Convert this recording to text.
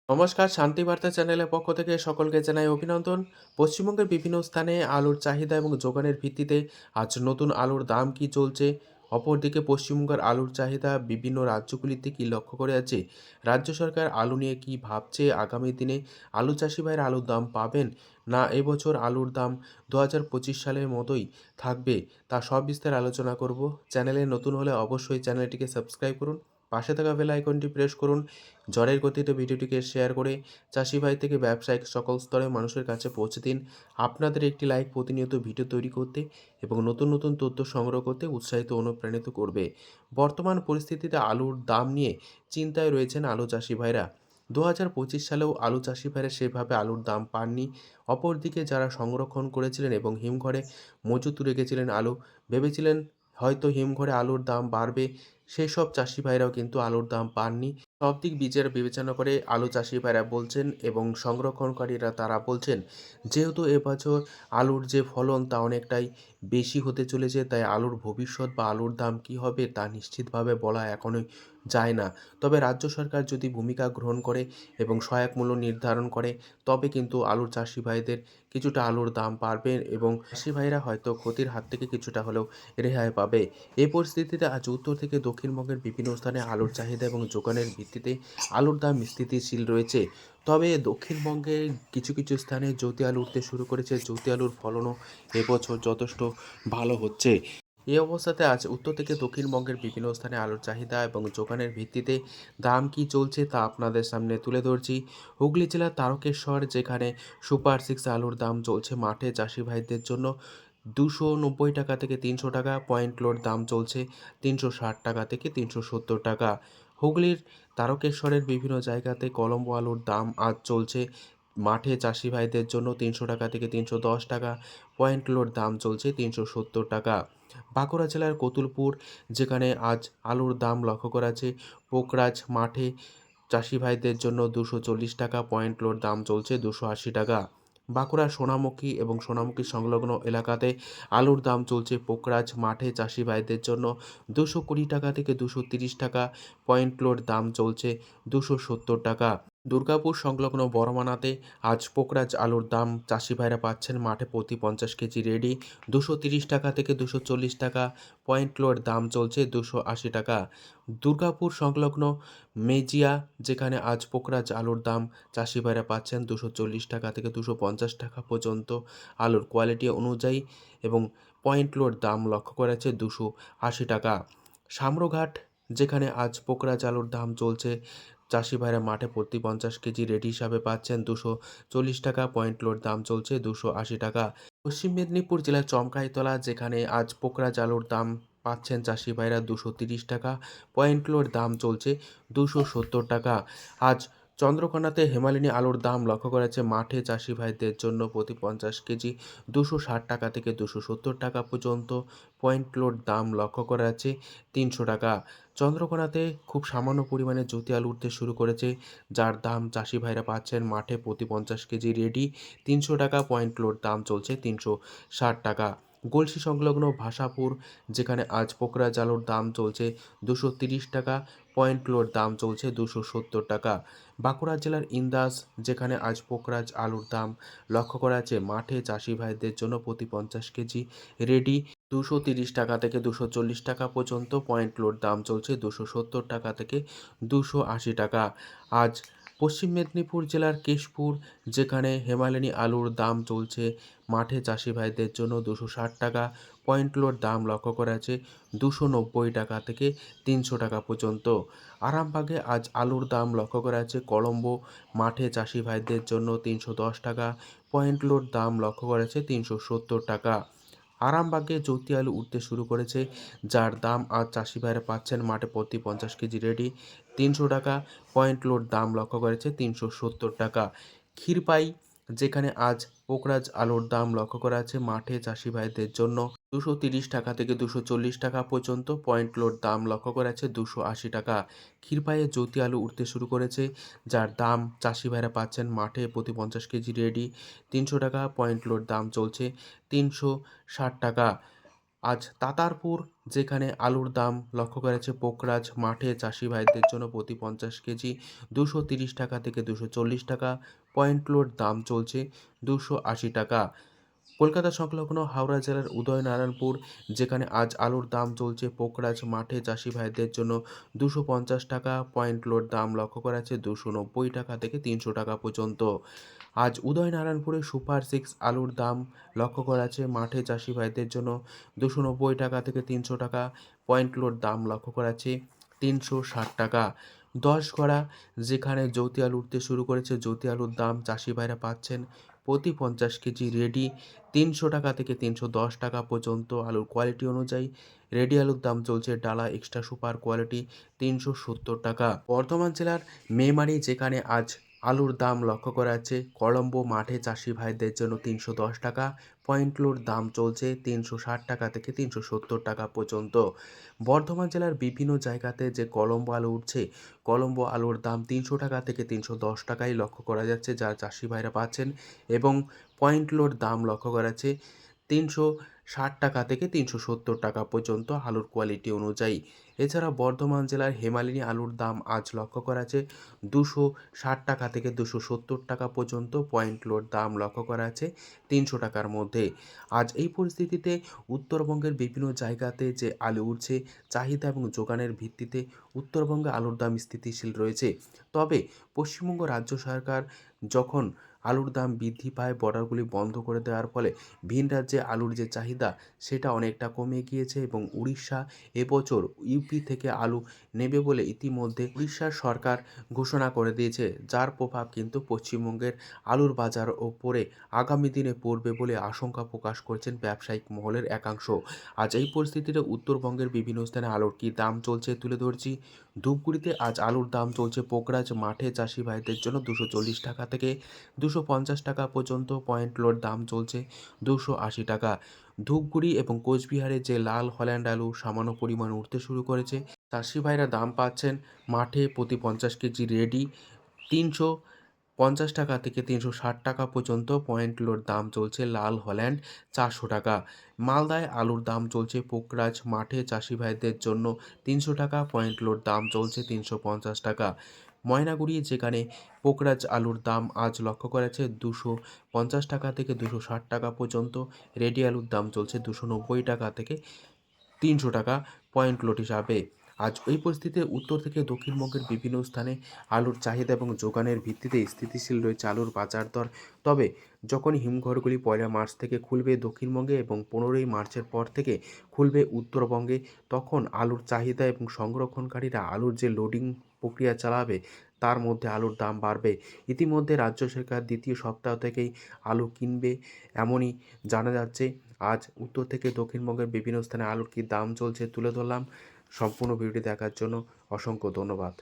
নমস্কার, শান্তি বার্তা চ্যানেলের পক্ষ থেকে সকলকে জানাই অভিনন্দন। পশ্চিমবঙ্গের বিভিন্ন স্থানে আলুর চাহিদা এবং যোগানের ভিত্তিতে আজ নতুন আলুর দাম কী চলছে? অপরদিকে পশ্চিমবঙ্গের আলুর চাহিদা বিভিন্ন রাজ্যগুলিতে কী লক্ষ্য করে আছে? রাজ্য সরকার আলু নিয়ে কী ভাবছে? আগামী দিনে আলু চাষি ভাইয়েরা আলুর দাম পাবেন? না এবছর আলুর দাম ২০২৫ সালের মতোই থাকবে? তা সবিস্তারে আলোচনা করব। চ্যানেলে নতুন হলে অবশ্যই চ্যানেলটিকে সাবস্ক্রাইব করুন। পাশে থাকা বেল আইকনটি প্রেস করুন। ঝড়ের গতিতে ভিডিওটিকে শেয়ার করে চাষি ভাই থেকে ব্যবসায়িক সকল স্তরের মানুষের কাছে পৌঁছে দিন। আপনাদের একটি লাইক প্রতিনিয়ত ভিডিও তৈরি করতে এবং নতুন নতুন তথ্য সংগ্রহ করতে উৎসাহিত অনুপ্রাণিত করবে। বর্তমান পরিস্থিতিতে আলুর দাম নিয়ে চিন্তায় রয়েছেন আলু চাষি ভাইরা। ২০২৫ সালেও আলু চাষি ভাইরা সেভাবে আলুর দাম পাননি। অপরদিকে যারা সংরক্ষণ করেছিলেন এবং হিমঘরে মজুত রেখেছিলেন আলু, ভেবেছিলেন হয়তো হিমঘরে আলুর দাম বাড়বে, সেসব চাষি ভাইরাও কিন্তু আলুর দাম পাননি। সব দিক বিবেচনা করে আলু চাষি ভাইরা বলছেন এবং সংরক্ষণকারীরা তারা বলছেন, যেহেতু এবছর আলুর যে ফলন তা অনেকটাই বেশি হতে চলেছে, তাই আলুর ভবিষ্যৎ বা আলুর দাম কী হবে তা নিশ্চিতভাবে বলা এখনই যায় না। তবে রাজ্য সরকার যদি ভূমিকা গ্রহণ করে এবং সহায়ক মূল্য নির্ধারণ করে, তবে কিন্তু আলুর চাষি ভাইদের কিছুটা আলুর দাম বাড়বে এবং চাষি ভাইরা হয়তো ক্ষতির হাত থেকে কিছুটা হলেও রেহাই পাবে। এই পরিস্থিতিতে আজ উত্তর থেকে দক্ষিণবঙ্গের বিভিন্ন স্থানে আলুর চাহিদা এবং যোগানের ভিত্তিতে আলুর দাম স্থিতিশীল রয়েছে। তবে দক্ষিণবঙ্গে কিছু কিছু স্থানে জ্যোতি আলু উঠতে শুরু করেছে। জ্যোতি আলুর ফলনও এবছর যথেষ্ট ভালো হচ্ছে। এই অবস্থাতে আজ উত্তর থেকে দক্ষিণবঙ্গের বিভিন্ন স্থানে আলুর চাহিদা এবং যোগানের ভিত্তিতে দাম কী চলছে তা আপনাদের সামনে তুলে ধরছি। হুগলি জেলার তারকেশ্বর, যেখানে সুপার সিক্স আলুর দাম চলছে মাঠে চাষি ভাইদের জন্য 290 টাকা থেকে 300 টাকা। পয়েন্ট লোড দাম চলছে 360 টাকা থেকে 370 টাকা। হুগলির তারকেশ্বরের বিভিন্ন জায়গাতে কলম্বো আলুর দাম আজ চলছে মাঠে চাষি ভাইদের জন্য 300 টাকা থেকে 310 টাকা। পয়েন্ট লোড দাম চলছে 370 টাকা। বাঁকুড়া জেলার কতুলপুর, যেখানে আজ আলুর দাম লক্ষ্য করা আছে পোকরাজ মাঠে চাষি ভাইদের জন্য 240 টাকা। পয়েন্ট লোড দাম চলছে 280 টাকা। বাঁকুড়ার সোনামুখী এবং সোনামুখী সংলগ্ন এলাকাতে আলুর দাম চলছে পোকরাজ মাঠে চাষি ভাইদের জন্য 220 টাকা থেকে 230 টাকা। পয়েন্ট লোড দাম চলছে 270 টাকা। দুর্গাপুর সংলগ্ন বড়মানাতে আজ পোকরাজ আলুর দাম চাষি ভাইরা পাচ্ছেন মাঠে প্রতি 50 কেজি রেডি 230 টাকা থেকে 240 টাকা। পয়েন্ট লোড দাম চলছে 280 টাকা। দুর্গাপুর সংলগ্ন মেজিয়া, যেখানে আজ পোকরাজ আলুর দাম চাষি ভাইরা পাচ্ছেন 240 টাকা থেকে 250 টাকা পর্যন্ত আলুর কোয়ালিটি অনুযায়ী এবং পয়েন্ট লোড দাম লক্ষ্য করা যাচ্ছে 280 টাকা। শামরঘাট, যেখানে আজ পোকরাজ আলুর দাম চলছে চাষি ভাইরা মাঠে প্রতি 50 কেজি রেডি হিসাবে পাচ্ছেন 240 টাকা। পয়েন্ট লোড দাম চলছে 280 টাকা। পশ্চিম মেদিনীপুর জেলার চমকাইতলা, যেখানে আজ পোকরাজ আলুর দাম পাচ্ছেন চাষি ভাইরা 230 টাকা। পয়েন্ট লোড দাম চলছে 270 টাকা। আজ চন্দ্রকোনাতে হেমালিনী আলুর দাম লক্ষ্য করা যাচ্ছে মাঠে চাষি ভাইদের জন্য প্রতি 50 কেজি 260 টাকা থেকে 270 টাকা পর্যন্ত। পয়েন্ট লোড দাম লক্ষ্য করা যাচ্ছে 300 টাকা। চন্দ্রকোনাতে খুব সামান্য পরিমাণে জ্যোতি আলু উঠতে শুরু করেছে, যার দাম চাষি ভাইরা পাচ্ছেন মাঠে প্রতি 50 কেজি রেডি 300 টাকা। পয়েন্ট লোড দাম চলছে 360 টাকা। গলসি সংলগ্ন ভাষাপুর, যেখানে আজ পোকরাজ আলুর দাম চলছে 230 টাকা। পয়েন্ট লোড দাম চলছে 270 টাকা। বাঁকুড়া জেলার ইন্দাস, যেখানে আজ পোকরাজ আলুর দাম লক্ষ্য করা যাচ্ছে মাঠে চাষি ভাইদের জন্য প্রতি 50 কেজি রেডি 230 টাকা থেকে 240 টাকা পর্যন্ত। পয়েন্ট লোড দাম চলছে 270 টাকা থেকে 280 টাকা। আজ পশ্চিম মেদিনীপুর জেলার কেশপুর, যেখানে হেমালিনী আলুর দাম চলছে মাঠে চাষি ভাইদের জন্য 260 টাকা। পয়েন্ট লোড দাম লক্ষ্য করা আছে 290 টাকা থেকে 300 টাকা পর্যন্ত। আরামবাগে আজ আলুর দাম লক্ষ্য করা আছে কলম্বো মাঠে চাষি ভাইদের জন্য 310 টাকা। পয়েন্ট লোড দাম লক্ষ্য করা আছে 370 টাকা। আরামবাগে জ্যোতি আলু উঠতে শুরু করেছে, যার দাম আজ চাষি ভাইরা পাচ্ছেন মাঠে প্রতি 50 কেজি রেডি 300 টাকা। পয়েন্ট লোড দাম লক্ষ্য করেছে 370 টাকা। ক্ষীরপাই, যেখানে আজ পোকরাজ আলুর দাম লক্ষ্য করা আছে মাঠে চাষি ভাইদের জন্য 230 টাকা থেকে 240 টাকা পর্যন্ত। পয়েন্ট লোড দাম লক্ষ্য করা আছে 280 টাকা। ক্ষীরপাইয়ে জ্যোতি আলু উঠতে শুরু করেছে, যার দাম চাষি ভাইরা পাচ্ছেন মাঠে প্রতি 50 কেজি রেডি 300 টাকা। পয়েন্ট লোড দাম চলছে 360 টাকা। আজ তাতারপুর যেখানে আলুর দাম লক্ষ্য করেছে পোকরাজ মাঠে চাষি ভাইদের জন্য প্রতি 50 কেজি 230 টাকা থেকে 240 টাকা, পয়েন্ট লোড দাম চলছে 280 টাকা। কলকাতা সংলগ্ন হাওড়া জেলার উদয়নারায়ণপুর যেখানে আজ আলুর দাম চলছে পোকরাজ মাঠে চাষি ভাইদের জন্য 250 টাকা, পয়েন্ট লোড দাম লক্ষ্য করা যাচ্ছে 290 টাকা থেকে 300 টাকা পর্যন্ত। আজ উদয়নারায়ণপুরে সুপার সিক্স আলুর দাম লক্ষ্য করা যাচ্ছে মাঠে চাষি ভাইদের জন্য 290 টাকা থেকে 300 টাকা, পয়েন্ট লোড দাম লক্ষ্য করা যাচ্ছে 360 টাকা। 10 গড়া যেখানে জ্যোতি আলু উঠতে শুরু করেছে, জ্যোতি আলুর দাম চাষি ভাইরা পাচ্ছেন প্রতি 50 কেজি রেডি 300 টাকা থেকে 310 টাকা পর্যন্ত। আলুর কোয়ালিটি অনুযায়ী রেডি আলুর দাম চলছে ডালা এক্সট্রা সুপার কোয়ালিটি 370 টাকা। বর্ধমান জেলার মেমারি যেখানে আজ আলুর দাম লক্ষ্য করা যাচ্ছে কলম্বো মাঠে চাষি ভাইদের জন্য 310 টাকা, পয়েন্ট লোড দাম চলছে 360 টাকা থেকে 370 টাকা পর্যন্ত। বর্ধমান জেলার বিভিন্ন জায়গাতে যে কলম্বো আলু উঠছে, কলম্বো আলুর দাম 300 টাকা থেকে 310 টাকাই লক্ষ্য করা যাচ্ছে, যা চাষি ভাইরা পাচ্ছেন, এবং পয়েন্ট লোড দাম লক্ষ্য করা যাচ্ছে 360 টাকা থেকে 370 টাকা পর্যন্ত আলুর কোয়ালিটি অনুযায়ী। এছাড়া বর্ধমান জেলার হেমালিনী আলুর দাম আজ লক্ষ্য করা যাচ্ছে 260 টাকা থেকে 270 টাকা পর্যন্ত, পয়েন্ট লোড দাম লক্ষ্য করা আছে 300 টাকার মধ্যে। আজ এই পরিস্থিতিতে উত্তরবঙ্গের বিভিন্ন জায়গাতে যে আলু উঠছে, চাহিদা এবং যোগানের ভিত্তিতে উত্তরবঙ্গে আলুর দাম স্থিতিশীল রয়েছে। তবে পশ্চিমবঙ্গ রাজ্য সরকার যখন আলুর দাম বৃদ্ধি পায়, বর্ডারগুলি বন্ধ করে দেওয়ার ফলে ভিন রাজ্যে আলুর যে চাহিদা সেটা অনেকটা কমে গিয়েছে, এবং উড়িষ্যা এবছর ইউপি থেকে আলু নেবে বলে ইতিমধ্যে উড়িষ্যার সরকার ঘোষণা করে দিয়েছে, যার প্রভাব কিন্তু পশ্চিমবঙ্গের আলুর বাজার ওপরে আগামী দিনে পড়বে বলে আশঙ্কা প্রকাশ করছেন ব্যবসায়িক মহলের একাংশ। আজ এই পরিস্থিতিতে উত্তরবঙ্গের বিভিন্ন স্থানে আলুর কী দাম চলছে তুলে ধরছি। ধূপগুড়িতে আজ আলুর দাম চলছে পোকরাজ মাঠে চাষি ভাইদের জন্য 240 টাকা থেকে 250 টাকা পর্যন্ত, পয়েন্ট লোড দাম চলছে 280 টাকা। ধূপগুড়ি এবং কোচবিহারে যে লাল হল্যান্ড আলু সামান্য পরিমাণ উঠতে শুরু করেছে, চাষি ভাইরা দাম পাচ্ছেন মাঠে প্রতি 50 কেজি রেডি 350 টাকা থেকে 360 টাকা পর্যন্ত, পয়েন্ট লোড দাম চলছে লাল হল্যান্ড 400 টাকা। মালদায় আলুর দাম চলছে পোকরাজ মাঠে চাষি ভাইদের জন্য 300 টাকা, পয়েন্ট লোড দাম চলছে 350 টাকা। ময়নাগুড়ি যেখানে পোকরাজ আলুর দাম আজ লক্ষ্য করা যাচ্ছে 250 টাকা থেকে 260 টাকা পর্যন্ত, রেডি আলুর দাম চলছে 290 টাকা থেকে 300 টাকা, পয়েন্ট লোড হিসাবে। আজ এই পরিস্থিতিতে উত্তর থেকে দক্ষিণবঙ্গের বিভিন্ন স্থানে আলুর চাহিদা এবং যোগানের ভিত্তিতে স্থিতিশীল রয়েছে আলুর বাজার দর। তবে যখনই হিমঘরগুলি 1 মার্চ থেকে খুলবে দক্ষিণবঙ্গে এবং 15 মার্চের পর থেকে খুলবে উত্তরবঙ্গে, তখন আলুর চাহিদা এবং সংরক্ষণকারীরা আলুর যে লোডিং প্রক্রিয়া চালাবে তার মধ্যে আলুর দাম বাড়বে। ইতিমধ্যে রাজ্য সরকার দ্বিতীয় সপ্তাহ থেকেই আলু কিনবে এমনই জানা যাচ্ছে। আজ উত্তর থেকে দক্ষিণবঙ্গের বিভিন্ন স্থানে আলুর কী দাম চলছে তুলে ধরলাম। সম্পূর্ণ ভিডিওটি দেখার জন্য অসংখ্য ধন্যবাদ।